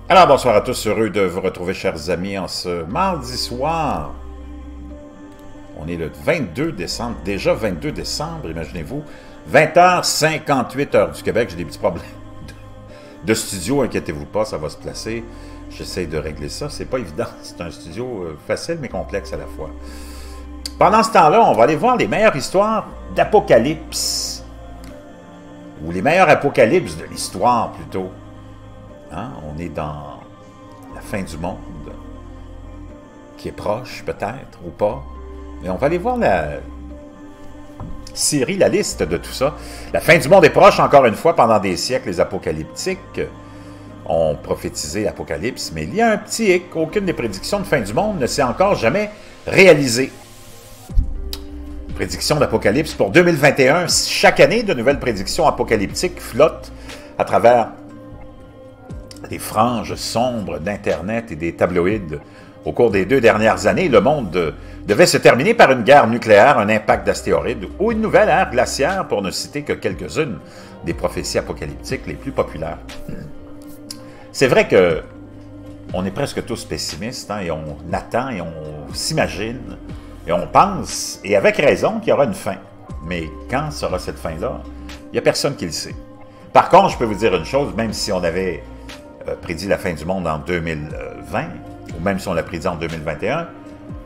Alors, bonsoir à tous, heureux de vous retrouver, chers amis, en ce mardi soir. On est le 22 décembre, déjà 22 décembre, imaginez-vous. 20h58 heure du Québec, j'ai des petits problèmes de studio, inquiétez-vous pas, ça va se placer. J'essaie de régler ça, c'est pas évident, c'est un studio facile mais complexe à la fois. Pendant ce temps-là, on va aller voir les meilleures histoires d'Apocalypse, ou les meilleurs apocalypses de l'histoire plutôt. Hein? On est dans la fin du monde, qui est proche peut-être, ou pas. Mais on va aller voir la série, la liste de tout ça. La fin du monde est proche, encore une fois, pendant des siècles, les apocalyptiques ont prophétisé l'Apocalypse, mais il y a un petit hic, aucune des prédictions de fin du monde ne s'est encore jamais réalisée. Prédiction d'Apocalypse pour 2021. Chaque année, de nouvelles prédictions apocalyptiques flottent à travers des franges sombres d'Internet et des tabloïds. Au cours des 2 dernières années, le monde devait se terminer par une guerre nucléaire, un impact d'astéroïdes ou une nouvelle ère glaciaire, pour ne citer que quelques-unes des prophéties apocalyptiques les plus populaires. C'est vrai que on est presque tous pessimistes, hein, et on attend et on s'imagine et on pense, et avec raison, qu'il y aura une fin. Mais quand sera cette fin-là? Il n'y a personne qui le sait. Par contre, je peux vous dire une chose, même si on avait prédit la fin du monde en 2020, ou même si on l'a prédit en 2021,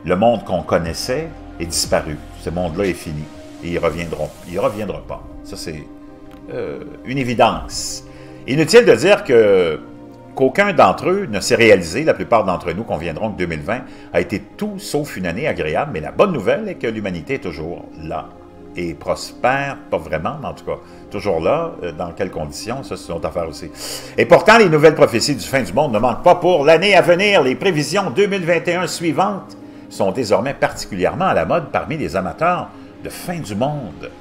le monde qu'on connaissait est disparu. Ce monde-là est fini. Et ils ne reviendront pas. Ça, c'est une évidence. Inutile de dire qu'aucun d'entre eux ne s'est réalisé. La plupart d'entre nous conviendront que 2020 a été tout sauf une année agréable, mais la bonne nouvelle est que l'humanité est toujours là et prospère, pas vraiment, mais en tout cas, toujours là. Dans quelles conditions, ça c'est une autre affaire aussi. Et pourtant, les nouvelles prophéties du fin du monde ne manquent pas pour l'année à venir. Les prévisions 2021 suivantes sont désormais particulièrement à la mode parmi les amateurs de fin du monde.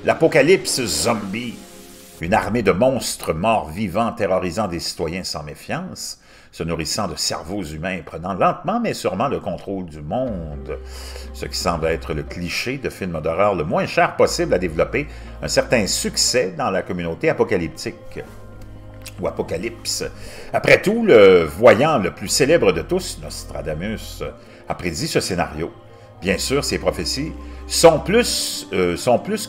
L'apocalypse zombie, une armée de monstres morts vivants terrorisant des citoyens sans méfiance, se nourrissant de cerveaux humains et prenant lentement mais sûrement le contrôle du monde. Ce qui semble être le cliché de film d'horreur le moins cher possible à développer un certain succès dans la communauté apocalyptique. Ou Apocalypse. Après tout, le voyant le plus célèbre de tous, Nostradamus, a prédit ce scénario. Bien sûr, ces prophéties sont plus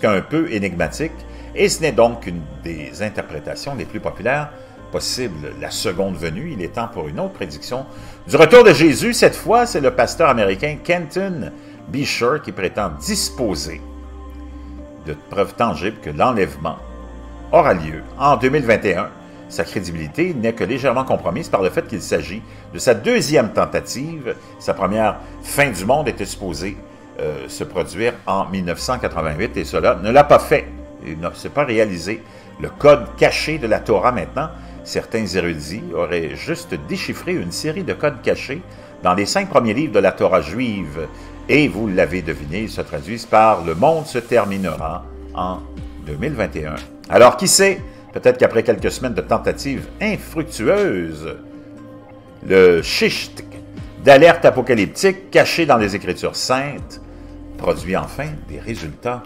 qu'un peu énigmatiques, et ce n'est donc une des interprétations les plus populaires possible. La seconde venue, il est temps pour une autre prédiction du retour de Jésus. Cette fois, c'est le pasteur américain Kenton Beecher qui prétend disposer de preuves tangibles que l'enlèvement aura lieu en 2021. Sa crédibilité n'est que légèrement compromise par le fait qu'il s'agit de sa deuxième tentative. Sa première fin du monde était supposée se produire en 1988 et cela ne l'a pas fait. Il ne s'est pas réalisé. Le code caché de la Torah maintenant, certains érudits auraient juste déchiffré une série de codes cachés dans les 5 premiers livres de la Torah juive. Et vous l'avez deviné, ils se traduisent par « Le monde se terminera en 2021 ». Alors qui sait, peut-être qu'après quelques semaines de tentatives infructueuses, le chicht d'alerte apocalyptique caché dans les Écritures saintes produit enfin des résultats.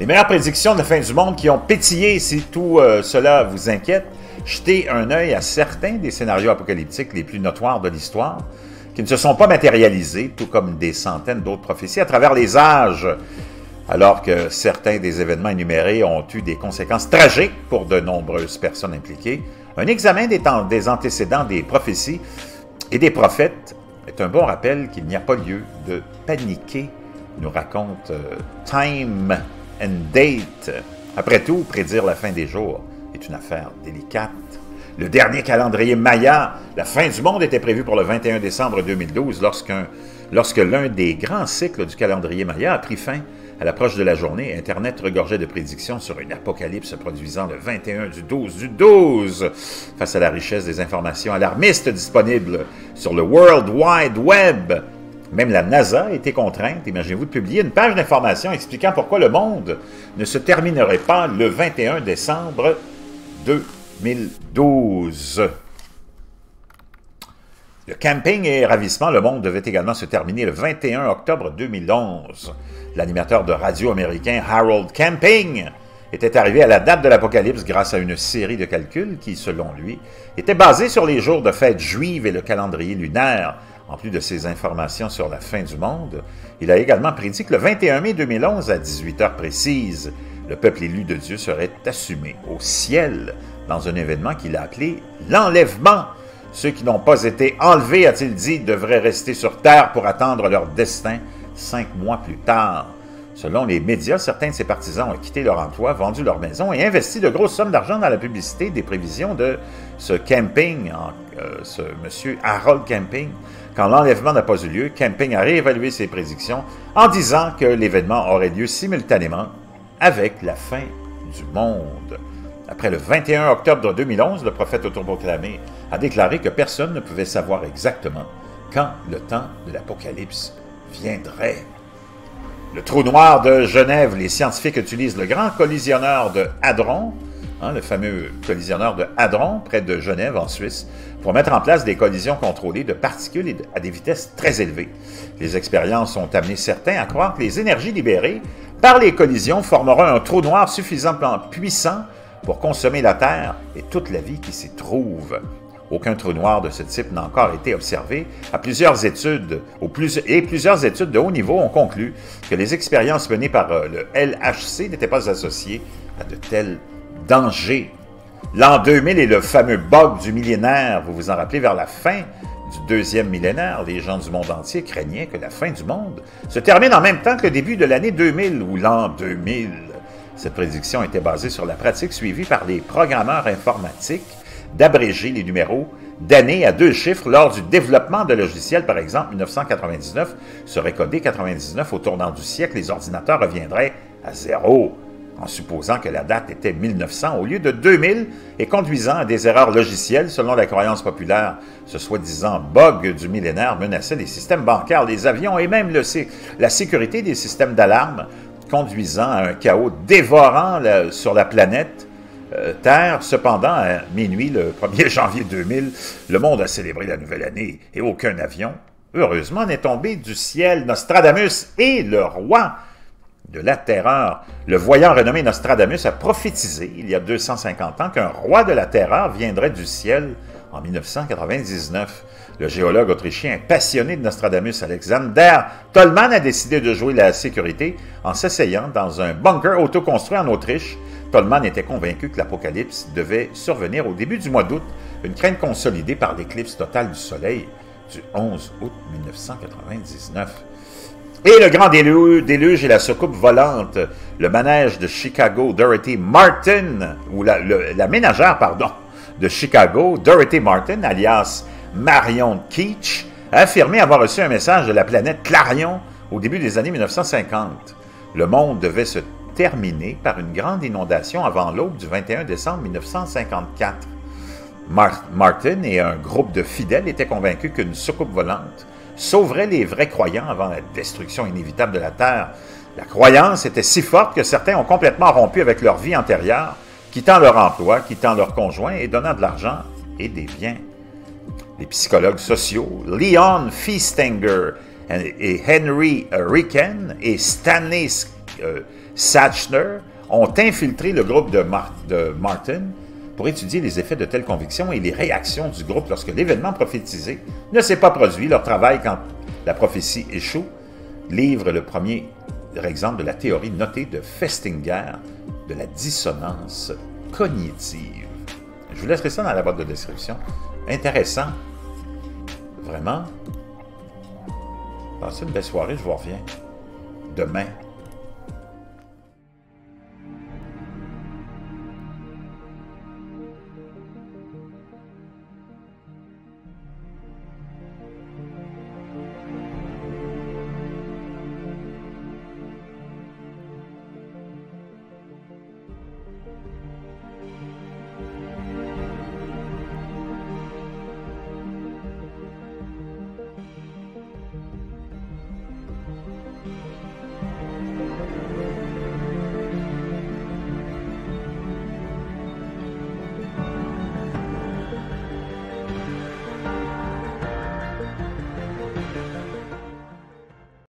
Les meilleures prédictions de la fin du monde qui ont pétillé, si tout cela vous inquiète, jetez un œil à certains des scénarios apocalyptiques les plus notoires de l'histoire, qui ne se sont pas matérialisés, tout comme des centaines d'autres prophéties à travers les âges, alors que certains des événements énumérés ont eu des conséquences tragiques pour de nombreuses personnes impliquées. Un examen des antécédents des prophéties et des prophètes est un bon rappel qu'il n'y a pas lieu de paniquer, nous raconte Time and Date. Après tout, prédire la fin des jours est une affaire délicate. Le dernier calendrier Maya, la fin du monde était prévue pour le 21 décembre 2012 lorsque l'un des grands cycles du calendrier Maya a pris fin à l'approche de la journée. Internet regorgeait de prédictions sur une apocalypse se produisant le 21 du 12. Face à la richesse des informations alarmistes disponibles sur le World Wide Web, même la NASA a été contrainte, imaginez-vous, de publier une page d'information expliquant pourquoi le monde ne se terminerait pas le 21 décembre 2012. Le camping et ravissement, le monde devait également se terminer le 21 octobre 2011. L'animateur de radio américain Harold Camping était arrivé à la date de l'Apocalypse grâce à une série de calculs qui, selon lui, était basés sur les jours de fête juive et le calendrier lunaire. En plus de ces informations sur la fin du monde, il a également prédit que le 21 mai 2011, à 18 heures précises, le peuple élu de Dieu serait assumé au ciel dans un événement qu'il a appelé l'enlèvement. Ceux qui n'ont pas été enlevés, a-t-il dit, devraient rester sur terre pour attendre leur destin 5 mois plus tard. Selon les médias, certains de ses partisans ont quitté leur emploi, vendu leur maison et investi de grosses sommes d'argent dans la publicité des prévisions de ce Camping, ce monsieur Harold Camping. Quand l'enlèvement n'a pas eu lieu, Camping a réévalué ses prédictions en disant que l'événement aurait lieu simultanément avec la fin du monde. Après le 21 octobre 2011, le prophète autoproclamé a déclaré que personne ne pouvait savoir exactement quand le temps de l'Apocalypse viendrait. Le trou noir de Genève, les scientifiques utilisent le grand collisionneur de Hadron, le fameux collisionneur de Hadron, près de Genève, en Suisse, pour mettre en place des collisions contrôlées de particules à des vitesses très élevées. Les expériences ont amené certains à croire que les énergies libérées par les collisions formeront un trou noir suffisamment puissant pour consommer la Terre et toute la vie qui s'y trouve. Aucun trou noir de ce type n'a encore été observé. Plusieurs études de haut niveau ont conclu que les expériences menées par le LHC n'étaient pas associées à de tels dangers. L'an 2000 est le fameux bug du millénaire. Vous vous en rappelez, vers la fin du deuxième millénaire, les gens du monde entier craignaient que la fin du monde se termine en même temps que le début de l'année 2000 ou l'an 2000. Cette prédiction était basée sur la pratique suivie par les programmeurs informatiques d'abréger les numéros d'années à 2 chiffres lors du développement de logiciels. Par exemple, 1999 serait codé 99 au tournant du siècle, les ordinateurs reviendraient à 0, en supposant que la date était 1900 au lieu de 2000 et conduisant à des erreurs logicielles selon la croyance populaire. Ce soi-disant bug du millénaire menaçait les systèmes bancaires, les avions et même la sécurité des systèmes d'alarme, conduisant à un chaos dévorant sur la planète Terre. Cependant, à minuit, le 1er janvier 2000, le monde a célébré la nouvelle année et aucun avion, heureusement, n'est tombé du ciel. Nostradamus est le roi de la terreur. Le voyant renommé Nostradamus a prophétisé, il y a 250 ans, qu'un roi de la terreur viendrait du ciel en 1999. Le géologue autrichien passionné de Nostradamus, Alexander Tolman, a décidé de jouer la sécurité en s'asseyant dans un bunker autoconstruit en Autriche. Tolman était convaincu que l'Apocalypse devait survenir au début du mois d'août, une crainte consolidée par l'éclipse totale du Soleil du 11 août 1999. Et le grand déluge et la soucoupe volante, le manège de Chicago, Dorothy Martin, ou la ménagère, de Chicago, Dorothy Martin, alias Marion Keech, a affirmé avoir reçu un message de la planète Clarion au début des années 1950. Le monde devait se terminer par une grande inondation avant l'aube du 21 décembre 1954. Martin et un groupe de fidèles étaient convaincus qu'une soucoupe volante sauverait les vrais croyants avant la destruction inévitable de la Terre. La croyance était si forte que certains ont complètement rompu avec leur vie antérieure, quittant leur emploi, quittant leur conjoint et donnant de l'argent et des biens. Les psychologues sociaux, Leon Festinger et Henry Ricken et Stanley Sachner, ont infiltré le groupe de Martin pour étudier les effets de telles convictions et les réactions du groupe lorsque l'événement prophétisé ne s'est pas produit. Leur travail, quand la prophétie échoue, livre le premier exemple de la théorie notée de Festinger de la dissonance cognitive. Je vous laisserai ça dans la boîte de description. Intéressant. Vraiment. Passez une belle soirée, je vous reviens demain.